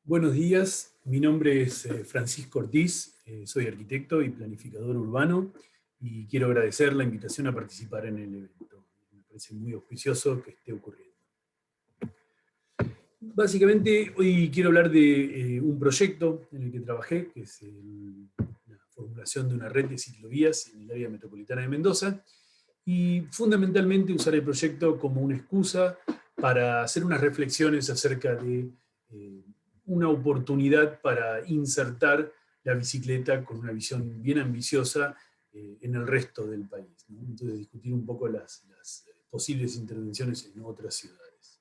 Buenos días, mi nombre es Francisco Ortiz, soy arquitecto y planificador urbano y quiero agradecer la invitación a participar en el evento. Me parece muy auspicioso que esté ocurriendo. Básicamente, hoy quiero hablar de un proyecto en el que trabajé, que es la formulación de una red de ciclovías en el área metropolitana de Mendoza, y fundamentalmente usar el proyecto como una excusa para hacer unas reflexiones acerca de una oportunidad para insertar la bicicleta con una visión bien ambiciosa en el resto del país, ¿no? Entonces discutir un poco las posibles intervenciones en otras ciudades.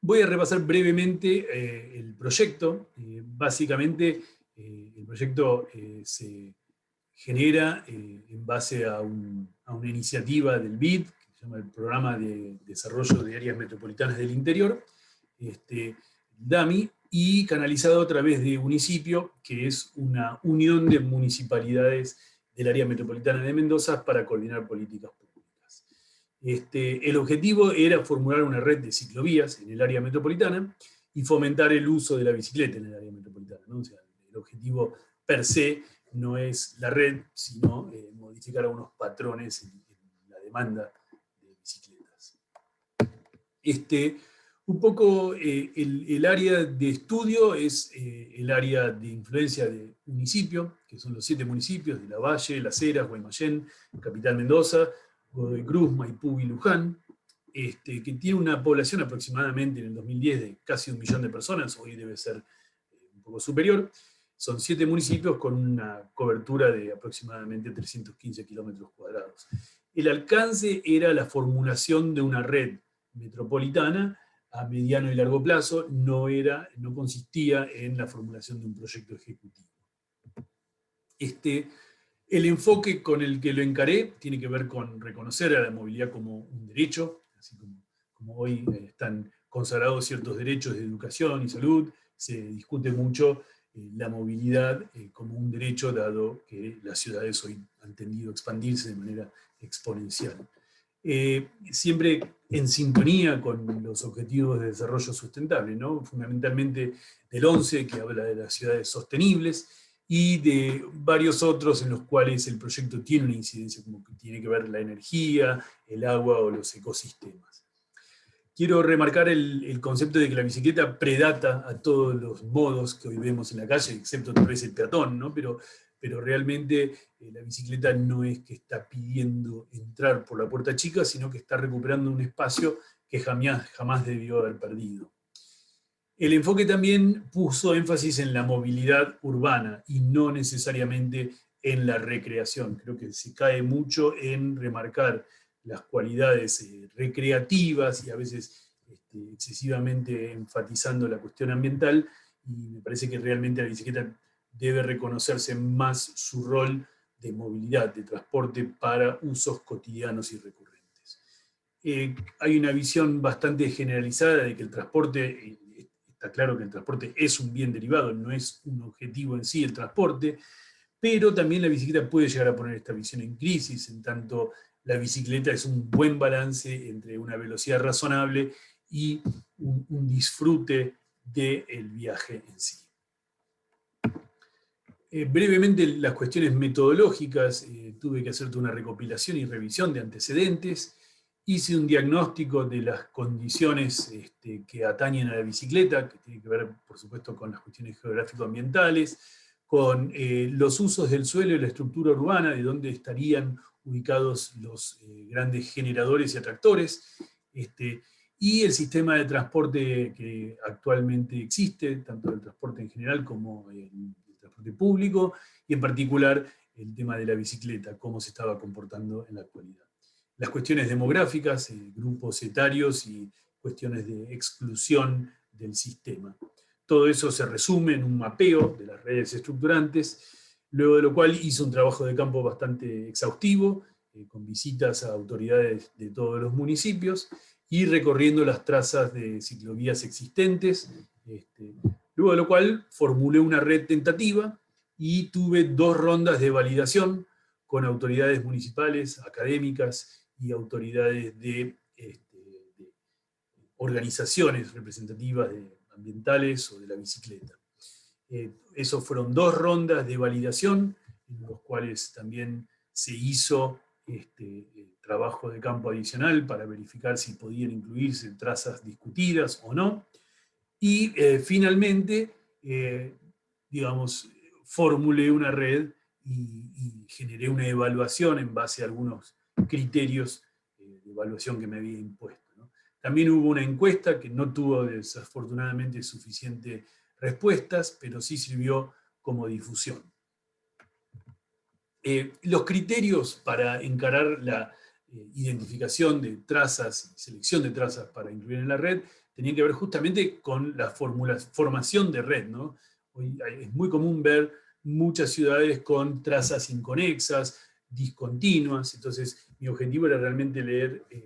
Voy a repasar brevemente el proyecto. Básicamente, el proyecto se genera en base a una iniciativa del BID, que se llama el Programa de Desarrollo de Áreas Metropolitanas del Interior, DAMI, y canalizado a través de Unicipio, que es una unión de municipalidades del área metropolitana de Mendoza para coordinar políticas públicas. El objetivo era formular una red de ciclovías en el área metropolitana y fomentar el uso de la bicicleta en el área metropolitana, ¿no? O sea, el objetivo per se no es la red, sino modificar algunos patrones en la demanda de bicicletas. Un poco el área de estudio es el área de influencia de municipio, que son los 7 municipios de La Valle, Las Heras, Guaymallén, Capital Mendoza, Godoy Cruz, Maipú y Luján, que tiene una población aproximadamente en el 2010 de casi 1 millón de personas, hoy debe ser un poco superior. Son 7 municipios con una cobertura de aproximadamente 315 kilómetros cuadrados. El alcance era la formulación de una red metropolitana a mediano y largo plazo, no consistía en la formulación de un proyecto ejecutivo. El enfoque con el que lo encaré tiene que ver con reconocer a la movilidad como un derecho, así como hoy están consagrados ciertos derechos de educación y salud, se discute mucho la movilidad como un derecho, dado que las ciudades hoy han tendido a expandirse de manera exponencial. Siempre en sintonía con los objetivos de desarrollo sustentable, ¿no? Fundamentalmente del 11, que habla de las ciudades sostenibles, y de varios otros en los cuales el proyecto tiene una incidencia, como que tiene que ver la energía, el agua o los ecosistemas. Quiero remarcar el concepto de que la bicicleta predata a todos los modos que hoy vemos en la calle, excepto tal vez el peatón, ¿no? Pero realmente la bicicleta no es que está pidiendo entrar por la puerta chica, sino que está recuperando un espacio que jamás debió haber perdido. El enfoque también puso énfasis en la movilidad urbana y no necesariamente en la recreación. Creo que se cae mucho en remarcar las cualidades recreativas y a veces excesivamente enfatizando la cuestión ambiental, y me parece que realmente la bicicleta debe reconocerse más su rol de movilidad, de transporte para usos cotidianos y recurrentes. Hay una visión bastante generalizada de que el transporte, está claro que el transporte es un bien derivado, no es un objetivo en sí el transporte, pero también la bicicleta puede llegar a poner esta visión en crisis, en tanto la bicicleta es un buen balance entre una velocidad razonable y un disfrute del viaje en sí. Brevemente, las cuestiones metodológicas, tuve que hacer una recopilación y revisión de antecedentes, hice un diagnóstico de las condiciones que atañen a la bicicleta, que tiene que ver, por supuesto, con las cuestiones geográfico-ambientales, con los usos del suelo y la estructura urbana, de dónde estarían ubicados los grandes generadores y atractores, y el sistema de transporte que actualmente existe, tanto el transporte en general como el transporte público, y en particular el tema de la bicicleta, cómo se estaba comportando en la actualidad. Las cuestiones demográficas, grupos etarios y cuestiones de exclusión del sistema. Todo eso se resume en un mapeo de las redes estructurantes, luego de lo cual hice un trabajo de campo bastante exhaustivo, con visitas a autoridades de todos los municipios y recorriendo las trazas de ciclovías existentes, luego de lo cual formulé una red tentativa y tuve 2 rondas de validación con autoridades municipales, académicas y autoridades de organizaciones representativas ambientales o de la bicicleta. Esos fueron 2 rondas de validación, en los cuales también se hizo trabajo de campo adicional para verificar si podían incluirse trazas discutidas o no. Y finalmente, digamos, formulé una red y generé una evaluación en base a algunos criterios de evaluación que me había impuesto, ¿no? También hubo una encuesta que no tuvo desafortunadamente suficientes respuestas, pero sí sirvió como difusión. Los criterios para encarar la identificación de trazas, selección de trazas para incluir en la red, tenían que ver justamente con la formación de red, ¿no? Hoy es muy común ver muchas ciudades con trazas inconexas, discontinuas, entonces mi objetivo era realmente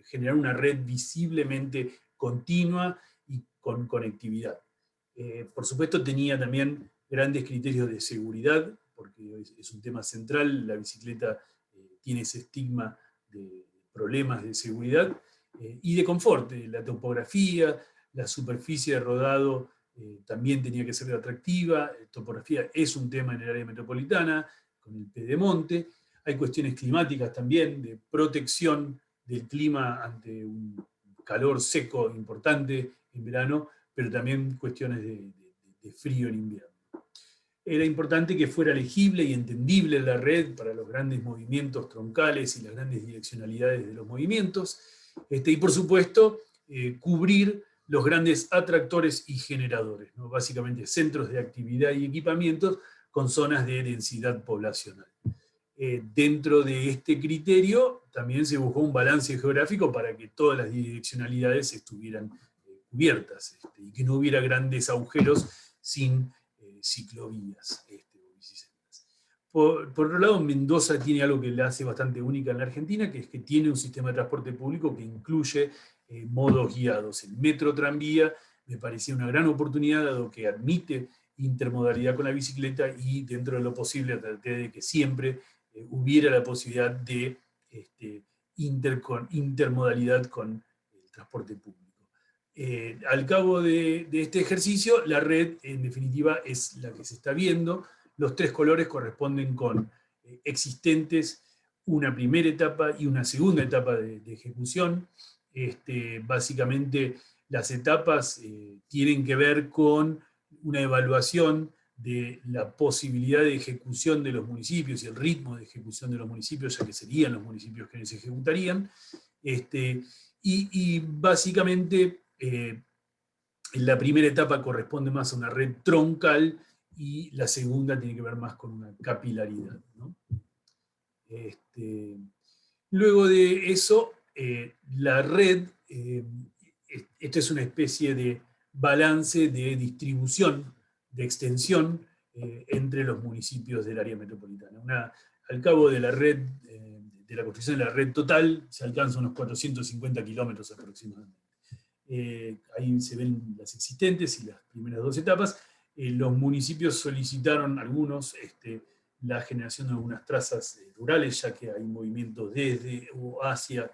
generar una red visiblemente continua y con conectividad. Por supuesto tenía también grandes criterios de seguridad, porque es un tema central, la bicicleta tiene ese estigma de problemas de seguridad y de confort. La topografía, la superficie de rodado también tenía que ser atractiva. Topografía es un tema en el área metropolitana, con el pedemonte. Hay cuestiones climáticas también, de protección del clima ante un calor seco importante en verano, pero también cuestiones de frío en invierno. Era importante que fuera legible y entendible la red para los grandes movimientos troncales y las grandes direccionalidades de los movimientos. Y por supuesto, cubrir los grandes atractores y generadores, ¿no? Básicamente centros de actividad y equipamientos con zonas de densidad poblacional. Dentro de este criterio también se buscó un balance geográfico para que todas las direccionalidades estuvieran cubiertas y que no hubiera grandes agujeros sin ciclovías o bicisendas. Por otro lado, Mendoza tiene algo que la hace bastante única en la Argentina, que es que tiene un sistema de transporte público que incluye modos guiados. El metro tranvía me parecía una gran oportunidad, dado que admite intermodalidad con la bicicleta y dentro de lo posible traté de que siempre hubiera la posibilidad de intermodalidad con el transporte público. Al cabo de este ejercicio, la red en definitiva es la que se está viendo. Los 3 colores corresponden con existentes, una primera etapa y una segunda etapa de ejecución. Básicamente las etapas tienen que ver con una evaluación de la posibilidad de ejecución de los municipios y el ritmo de ejecución de los municipios, ya que serían los municipios que se ejecutarían. Y básicamente la primera etapa corresponde más a una red troncal y la segunda tiene que ver más con una capilaridad, ¿no? Luego de eso, la red, esto es una especie de balance de distribución, de extensión entre los municipios del área metropolitana. Al cabo de la red, de la construcción de la red total, se alcanzan unos 450 kilómetros aproximadamente. Ahí se ven las existentes y las primeras 2 etapas. Los municipios solicitaron algunos la generación de algunas trazas rurales, ya que hay movimientos desde o hacia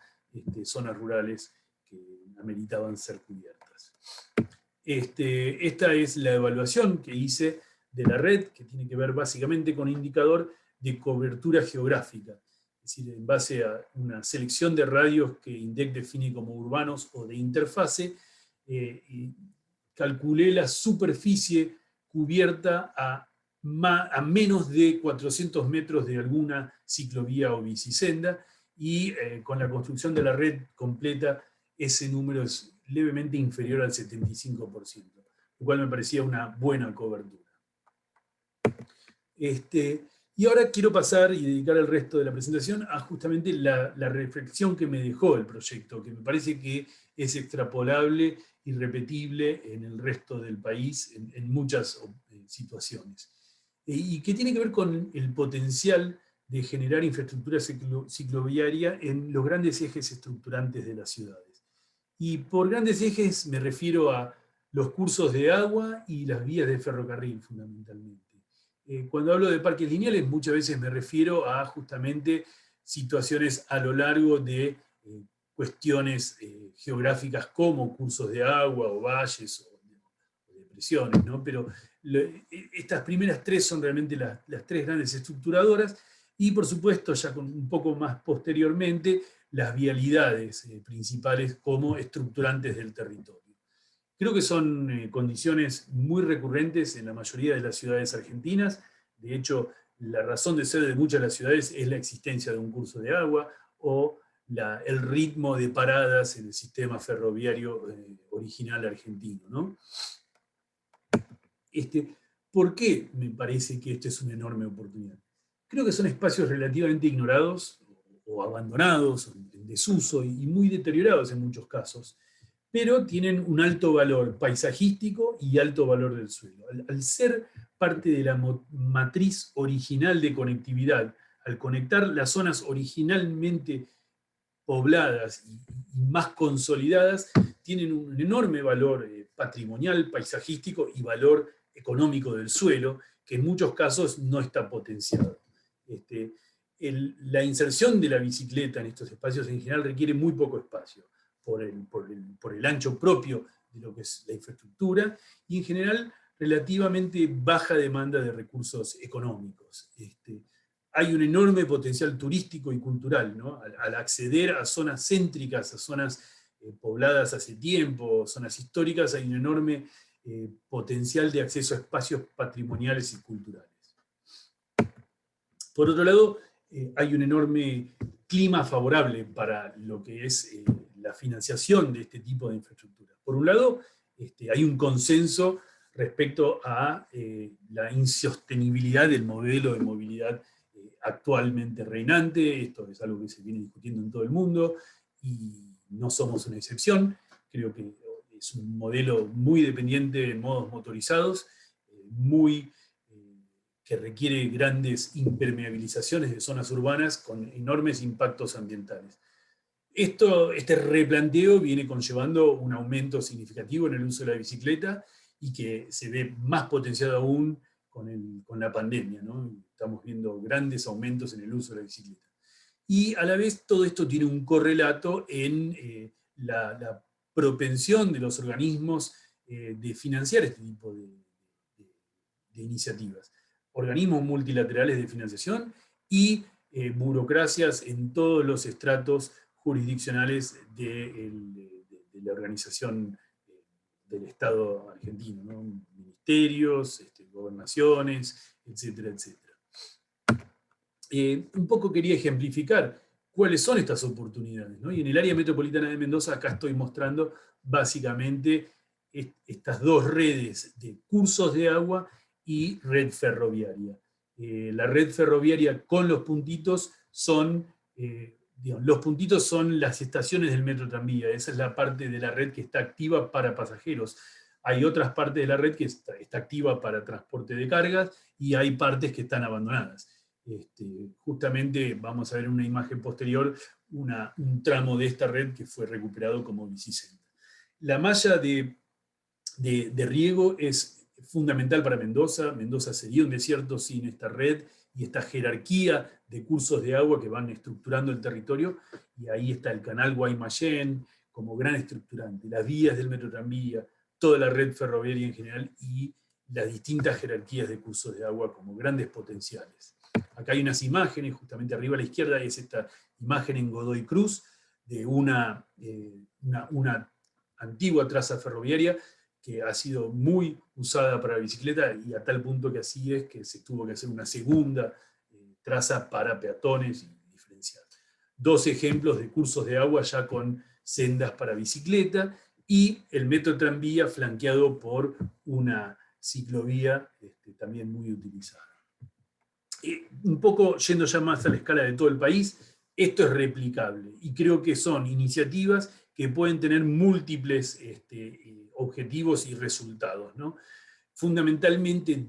zonas rurales que ameritaban ser cubiertas. Esta es la evaluación que hice de la red, que tiene que ver básicamente con indicador de cobertura geográfica. Es decir, en base a una selección de radios que INDEC define como urbanos o de interfase, calculé la superficie cubierta a menos de 400 metros de alguna ciclovía o bicisenda, y con la construcción de la red completa ese número es levemente inferior al 75%, lo cual me parecía una buena cobertura. Y ahora quiero pasar y dedicar el resto de la presentación a justamente la reflexión que me dejó el proyecto, que me parece que es extrapolable y repetible en el resto del país en muchas situaciones. Y que tiene que ver con el potencial de generar infraestructura cicloviaria en los grandes ejes estructurantes de las ciudades. Y por grandes ejes me refiero a los cursos de agua y las vías de ferrocarril, fundamentalmente. Cuando hablo de parques lineales, muchas veces me refiero a justamente situaciones a lo largo de cuestiones geográficas como cursos de agua o valles o depresiones, ¿no? Pero estas primeras tres son realmente las tres grandes estructuradoras, y por supuesto ya con un poco más posteriormente las vialidades principales como estructurantes del territorio. Creo que son condiciones muy recurrentes en la mayoría de las ciudades argentinas. De hecho, la razón de ser de muchas de las ciudades es la existencia de un curso de agua o el ritmo de paradas en el sistema ferroviario original argentino, ¿no? ¿Por qué me parece que esta es una enorme oportunidad? Creo que son espacios relativamente ignorados o abandonados, en desuso y muy deteriorados en muchos casos, pero tienen un alto valor paisajístico y alto valor del suelo. Al ser parte de la matriz original de conectividad, al conectar las zonas originalmente pobladas y más consolidadas, tienen un enorme valor patrimonial, paisajístico y valor económico del suelo, que en muchos casos no está potenciado. La inserción de la bicicleta en estos espacios en general requiere muy poco espacio, por el ancho propio de lo que es la infraestructura, y en general relativamente baja demanda de recursos económicos. Hay un enorme potencial turístico y cultural, ¿no? Al acceder a zonas céntricas, a zonas pobladas hace tiempo, zonas históricas, hay un enorme potencial de acceso a espacios patrimoniales y culturales. Por otro lado, hay un enorme clima favorable para lo que es la financiación de este tipo de infraestructura. Por un lado, hay un consenso respecto a la insostenibilidad del modelo de movilidad actualmente reinante. Esto es algo que se viene discutiendo en todo el mundo y no somos una excepción. Creo que es un modelo muy dependiente de modos motorizados, que requiere grandes impermeabilizaciones de zonas urbanas con enormes impactos ambientales. Este replanteo viene conllevando un aumento significativo en el uso de la bicicleta y que se ve más potenciado aún con la pandemia, ¿no? Estamos viendo grandes aumentos en el uso de la bicicleta. Y a la vez todo esto tiene un correlato en la propensión de los organismos de financiar este tipo de iniciativas. Organismos multilaterales de financiación y burocracias en todos los estratos jurisdiccionales de la organización del Estado argentino, ¿no? Ministerios, gobernaciones, etcétera, etcétera. Un poco quería ejemplificar cuáles son estas oportunidades, ¿no? Y en el área metropolitana de Mendoza acá estoy mostrando básicamente estas dos redes de cursos de agua y red ferroviaria. La red ferroviaria con los puntitos son, los puntitos son las estaciones del metro tranvía. Esa es la parte de la red que está activa para pasajeros. Hay otras partes de la red que está activa para transporte de cargas y hay partes que están abandonadas. Justamente vamos a ver en una imagen posterior un tramo de esta red que fue recuperado como bicicenda. La malla de riego es fundamental para Mendoza. Mendoza sería un desierto sin esta red y esta jerarquía de cursos de agua que van estructurando el territorio, y ahí está el canal Guaymallén como gran estructurante, las vías del metro tranvía, toda la red ferroviaria en general y las distintas jerarquías de cursos de agua como grandes potenciales. Acá hay unas imágenes, justamente arriba a la izquierda es esta imagen en Godoy Cruz de una antigua traza ferroviaria que ha sido muy usada para la bicicleta, y a tal punto que así es que se tuvo que hacer una segunda traza para peatones y diferenciar. Dos ejemplos de cursos de agua ya con sendas para bicicleta, y el metro tranvía flanqueado por una ciclovía también muy utilizada. Un poco yendo ya más a la escala de todo el país, esto es replicable, y creo que son iniciativas que pueden tener múltiples objetivos y resultados, ¿no? Fundamentalmente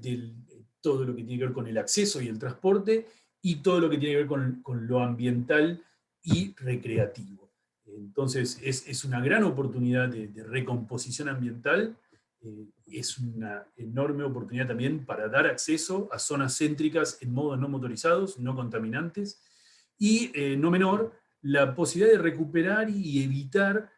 todo lo que tiene que ver con el acceso y el transporte, y todo lo que tiene que ver con lo ambiental y recreativo. Entonces es una gran oportunidad de recomposición ambiental, es una enorme oportunidad también para dar acceso a zonas céntricas en modos no motorizados, no contaminantes, y no menor, la posibilidad de recuperar y evitar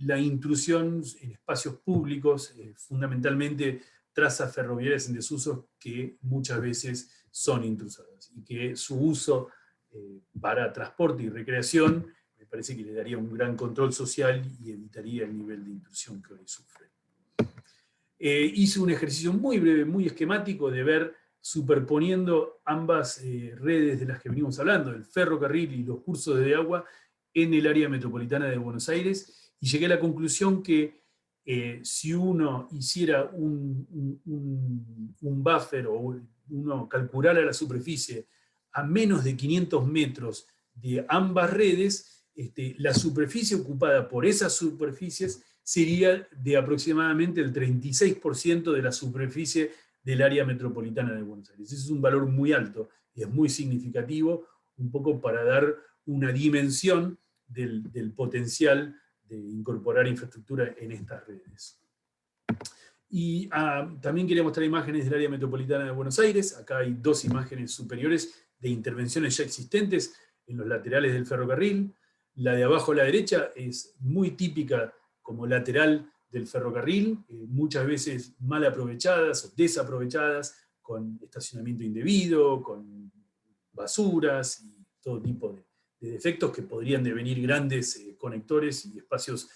la intrusión en espacios públicos, fundamentalmente trazas ferroviarias en desuso que muchas veces son intrusadas, y que su uso para transporte y recreación me parece que le daría un gran control social y evitaría el nivel de intrusión que hoy sufre. Hice un ejercicio muy breve, muy esquemático, de ver superponiendo ambas redes de las que venimos hablando, el ferrocarril y los cursos de agua, en el área metropolitana de Buenos Aires, y llegué a la conclusión que si uno hiciera un buffer, o uno calculara la superficie a menos de 500 metros de ambas redes, la superficie ocupada por esas superficies sería de aproximadamente el 36% de la superficie del área metropolitana de Buenos Aires. Ese es un valor muy alto y es muy significativo, un poco para dar una dimensión del potencial de incorporar infraestructura en estas redes. Y también quería mostrar imágenes del área metropolitana de Buenos Aires. Acá hay dos imágenes superiores de intervenciones ya existentes en los laterales del ferrocarril. La de abajo a la derecha es muy típica como lateral del ferrocarril, muchas veces mal aprovechadas o desaprovechadas, con estacionamiento indebido, con basuras y todo tipo de defectos que podrían devenir grandes conectores y espacios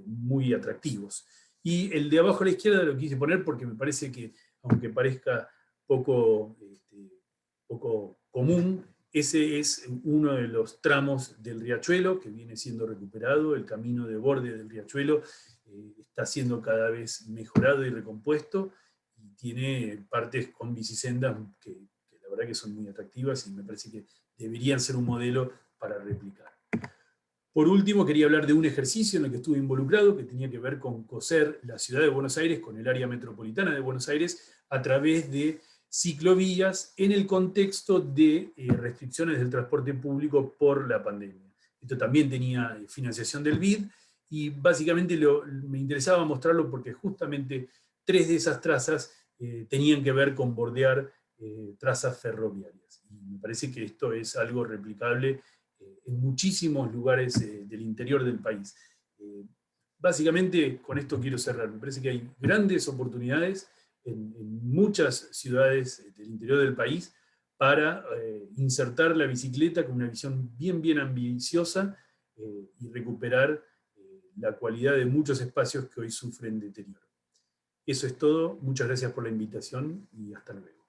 muy atractivos. Y el de abajo a la izquierda lo quise poner porque me parece que, aunque parezca poco común, ese es uno de los tramos del riachuelo que viene siendo recuperado. El camino de borde del riachuelo está siendo cada vez mejorado y recompuesto, y tiene partes con bicisendas que la verdad que son muy atractivas, y me parece que deberían ser un modelo para replicar. Por último, quería hablar de un ejercicio en el que estuve involucrado, que tenía que ver con coser la ciudad de Buenos Aires con el área metropolitana de Buenos Aires a través de ciclovías en el contexto de restricciones del transporte público por la pandemia. Esto también tenía financiación del BID, y básicamente me interesaba mostrarlo porque justamente 3 de esas trazas tenían que ver con bordear trazas ferroviarias. Y me parece que esto es algo replicable en muchísimos lugares del interior del país. Básicamente, con esto quiero cerrar. Me parece que hay grandes oportunidades en muchas ciudades del interior del país para insertar la bicicleta con una visión bien ambiciosa y recuperar la cualidad de muchos espacios que hoy sufren deterioro. Eso es todo. Muchas gracias por la invitación y hasta luego.